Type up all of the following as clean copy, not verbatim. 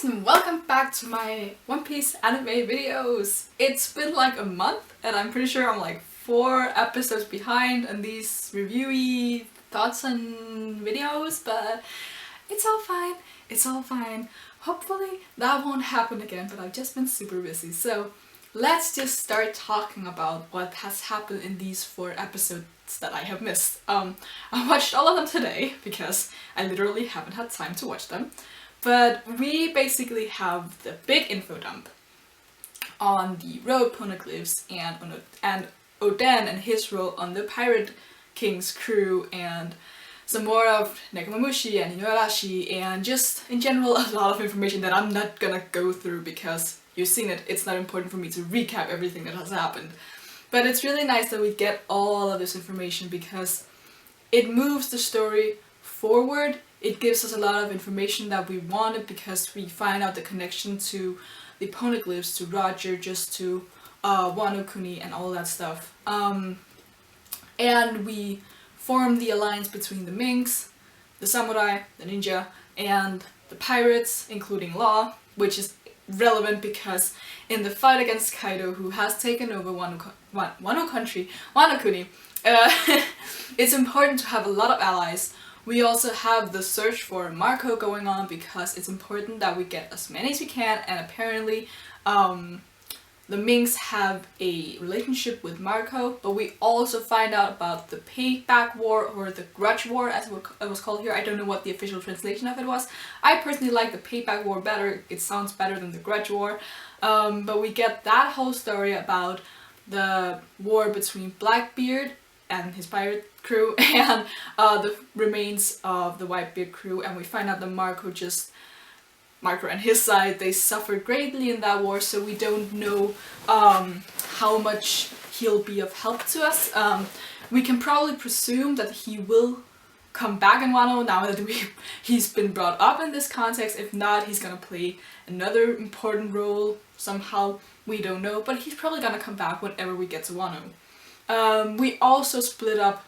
guys, and welcome back to my One Piece anime videos! It's been like a month and I'm pretty sure I'm like 4 episodes behind on these reviewy thoughts and videos, but it's all fine, it's all fine. Hopefully that won't happen again, but I've just been super busy. So let's just start talking about what has happened in these 4 episodes that I have missed. I watched all of them today because I literally haven't had time to watch them. But we basically have the big info dump on the road poneglyphs and Oden and his role on the Pirate King's crew, and some more of Nekomamushi and Inuarashi, and just in general a lot of information that I'm not gonna go through because you've seen it. It's not important for me to recap everything that has happened. But it's really nice that we get all of this information because it moves the story forward. It gives us a lot of information that we wanted because we find out the connection to the poneglyphs, to Roger, just to Wano Kuni and all that stuff. And we form the alliance between the Minks, the samurai, the ninja, and the pirates, including Law, which is relevant because in the fight against Kaido, who has taken over Wano Kuni, it's important to have a lot of allies. We also have the search for Marco going on because it's important that we get as many as we can, and apparently the Minks have a relationship with Marco, but we also find out about the Payback War, or the Grudge War as it was called here. I don't know what the official translation of it was. I personally like the Payback War better. It sounds better than the Grudge War. But we get that whole story about the war between Blackbeard and his pirate crew and the remains of the Whitebeard crew, and we find out that Marco and his side, they suffered greatly in that war, so we don't know how much he'll be of help to us. We can probably presume that he will come back in Wano now that he's been brought up in this context. If not, he's gonna play another important role somehow, we don't know, but he's probably gonna come back whenever we get to Wano. We also split up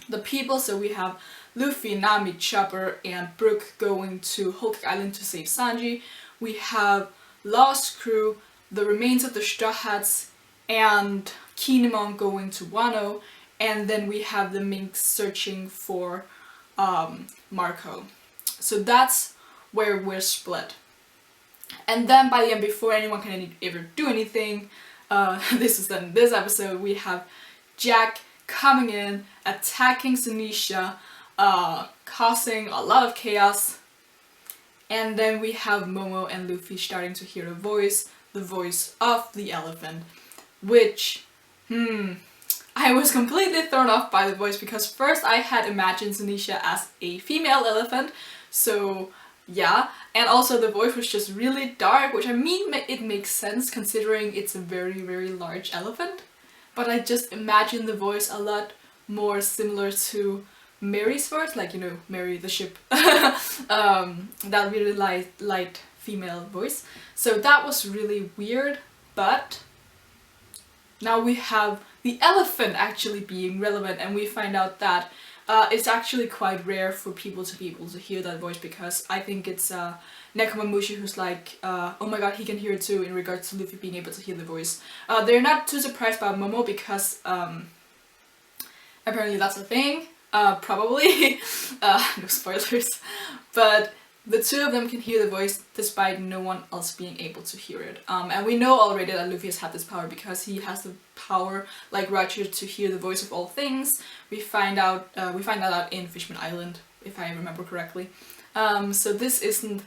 the people, so we have Luffy, Nami, Chopper, and Brook going to Whole Cake Island to save Sanji. We have Law's crew, the remains of the Straw Hats, and Kinemon going to Wano, and then we have the Minks searching for Marco. So that's where we're split. And then by the end, before anyone can ever do anything, this episode, we have Jack coming in, attacking Zunisha, causing a lot of chaos, and then we have Momo and Luffy starting to hear the voice of the elephant, which, I was completely thrown off by the voice because first I had imagined Zunisha as a female elephant, so yeah, and also the voice was just really dark, which I mean it makes sense considering it's a very, very large elephant, but I just imagined the voice a lot more similar to Mary's voice, like, you know, Mary the ship, that really light female voice. So that was really weird, but now we have the elephant actually being relevant, and we find out that it's actually quite rare for people to be able to hear that voice, because I think it's Nekomamushi who's like, oh my god, he can hear it too, in regards to Luffy being able to hear the voice. They're not too surprised about Momo because apparently that's a thing, probably, no spoilers, but the two of them can hear the voice despite no one else being able to hear it. And we know already that Luffy has had this power because he has the power, like Roger, to hear the voice of all things. We find that out in Fishman Island, if I remember correctly. So this isn't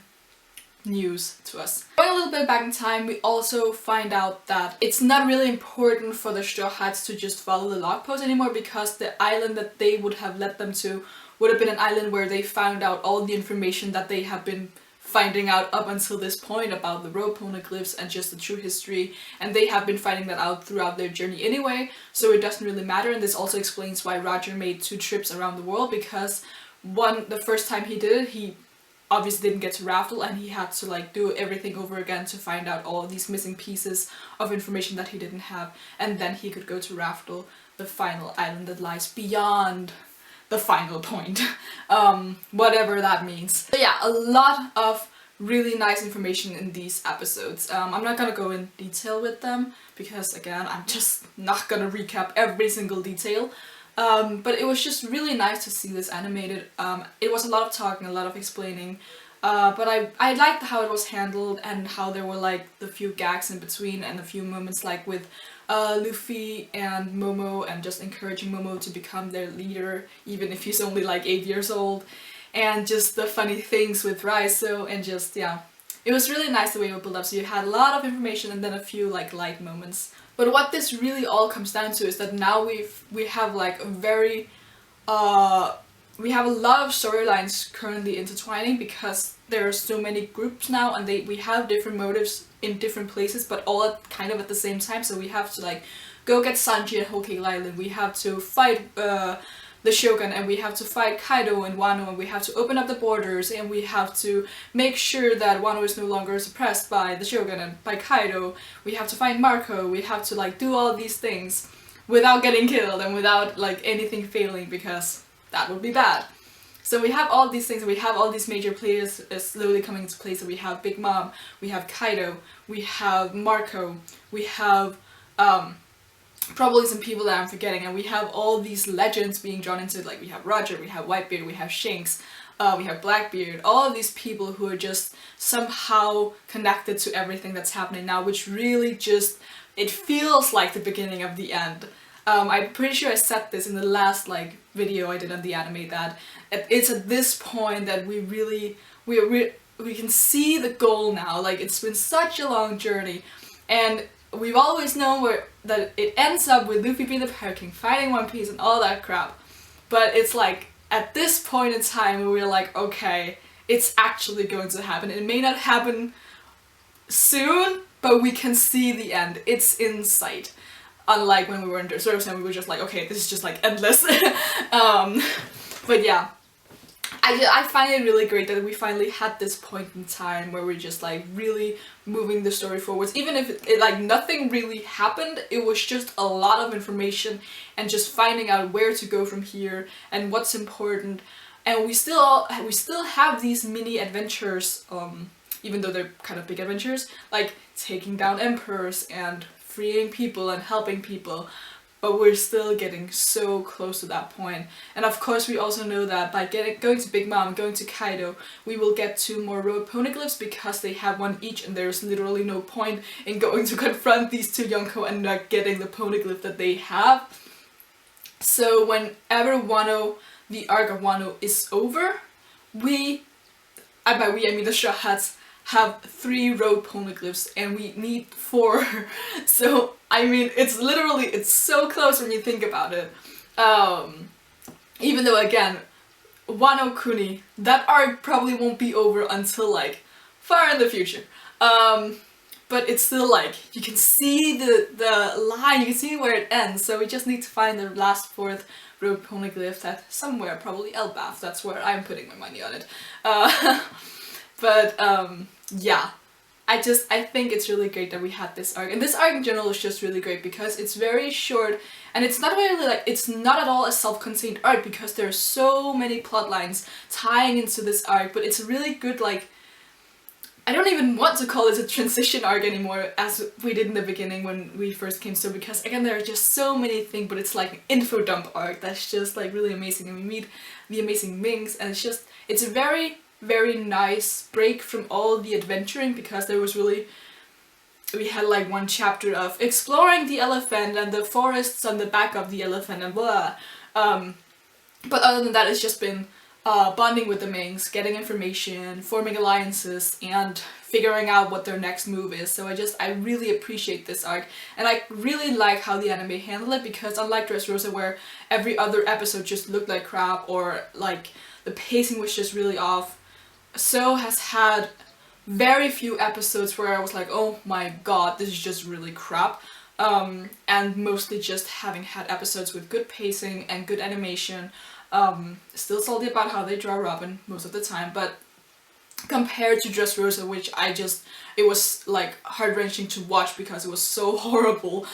news to us. Going a little bit back in time, we also find out that it's not really important for the Straw Hats to just follow the log post anymore, because the island that they would have led them to would have been an island where they found out all the information that they have been finding out up until this point about the road poneglyphs and just the true history, and they have been finding that out throughout their journey anyway, so it doesn't really matter. And this also explains why Roger made 2 trips around the world, because the first time he did it, he obviously didn't get to Raftel, and he had to like do everything over again to find out all of these missing pieces of information that he didn't have, and then he could go to Raftel, the final island that lies beyond the final point, whatever that means. So yeah, a lot of really nice information in these episodes. I'm not gonna go in detail with them because again, I'm just not gonna recap every single detail. But it was just really nice to see this animated. It was a lot of talking, a lot of explaining, but I liked how it was handled and how there were like the few gags in between and a few moments like with Luffy and Momo and just encouraging Momo to become their leader even if he's only like 8 years old, and just the funny things with Raizo, and just, yeah. It was really nice the way it was built up, so you had a lot of information and then a few like light moments. But what this really all comes down to is that now we have like a very we have a lot of storylines currently intertwining because there are so many groups now, and we have different motives in different places but all kind of at the same time. So we have to like go get Sanji at Whole Cake Island, we have to fight the Shogun, and we have to fight Kaido and Wano, and we have to open up the borders, and we have to make sure that Wano is no longer suppressed by the Shogun and by Kaido. We have to find Marco, we have to like do all these things without getting killed and without like anything failing, because that would be bad. So we have all these things, we have all these major players slowly coming into place. So we have Big Mom, we have Kaido, we have Marco, we have probably some people that I'm forgetting, and we have all these legends being drawn into it. Like we have Roger, we have Whitebeard, we have Shanks, we have Blackbeard, all of these people who are just somehow connected to everything that's happening now, which really just, it feels like the beginning of the end. I'm pretty sure I said this in the last like video I did on the anime, that it's at this point that we can see the goal now. Like it's been such a long journey, and we've always known that it ends up with Luffy being the Pirate King, fighting One Piece and all that crap. But it's like, at this point in time, we're like, okay, it's actually going to happen. It may not happen soon, but we can see the end. It's in sight. Unlike when we were in Dressrosa, we were just like, okay, this is just like endless. But yeah. I find it really great that we finally had this point in time where we're just like really moving the story forwards. Even if it like nothing really happened, it was just a lot of information and just finding out where to go from here and what's important. And we still have these mini adventures, even though they're kind of big adventures, like taking down emperors and freeing people and helping people. But we're still getting so close to that point. And of course we also know that by going to Big Mom, going to Kaido, we will get 2 more road poneglyphs because they have one each, and there's literally no point in going to confront these 2 Yonko and not getting the poneglyph that they have. So whenever the arc of Wano is over, and by we I mean the Straw Hats, have 3 road poneglyphs, and we need 4. So I mean, it's so close when you think about it. Even though again, Wano Kuni, that arc probably won't be over until like far in the future. But it's still like, you can see the line, you can see where it ends, so we just need to find the last 4th road poneglyph at somewhere, probably Elbaf. That's where I'm putting my money on it. Yeah. I think it's really great that we had this arc, and this arc in general is just really great because it's very short, and it's not really like, it's not at all a self-contained arc because there are so many plot lines tying into this arc, but it's a really good, like, I don't even want to call it a transition arc anymore as we did in the beginning when we first came, so because again there are just so many things, but it's like an info dump arc that's just like really amazing, and we meet the amazing Minks, and it's a very nice break from all the adventuring, because we had like one chapter of exploring the elephant and the forests on the back of the elephant and blah. But other than that, it's just been bonding with the Minks, getting information, forming alliances, and figuring out what their next move is. So I really appreciate this arc, and I really like how the anime handled it, because unlike Dressrosa where every other episode just looked like crap, or like the pacing was just really off, So has had very few episodes where I was like, oh my god, this is just really crap. And mostly just having had episodes with good pacing and good animation. Still salty about how they draw Robin most of the time, but compared to Dressrosa, which it was like heart-wrenching to watch because it was so horrible,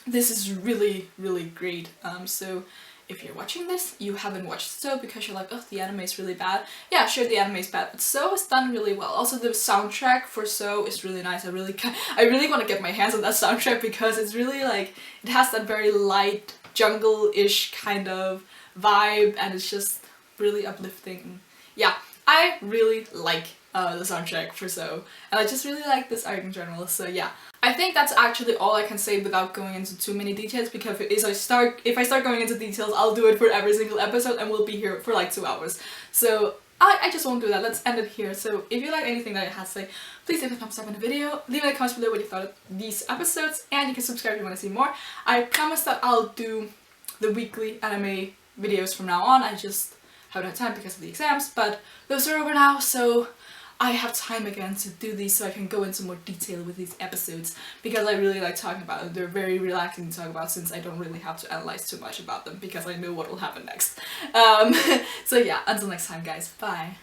this is really, really great. So if you're watching this, you haven't watched So because you're like, oh, the anime is really bad. Yeah, sure, the anime is bad, but So is done really well. Also, the soundtrack for So is really nice. I really want to get my hands on that soundtrack because it's really like, it has that very light jungle-ish kind of vibe, and it's just really uplifting. Yeah, I really like the soundtrack for So, and I just really like this arc in general, so yeah. I think that's actually all I can say without going into too many details, because if I start going into details, I'll do it for every single episode and we'll be here for like 2 hours. So I just won't do that. Let's end it here. So if you like anything that I had to say, please leave a thumbs up in the video, leave in the comments below what you thought of these episodes, and you can subscribe if you want to see more. I promise that I'll do the weekly anime videos from now on. I just haven't had time because of the exams, but those are over now, so I have time again to do these so I can go into more detail with these episodes, because I really like talking about them. They're very relaxing to talk about since I don't really have to analyze too much about them because I know what will happen next. So yeah, until next time guys, bye!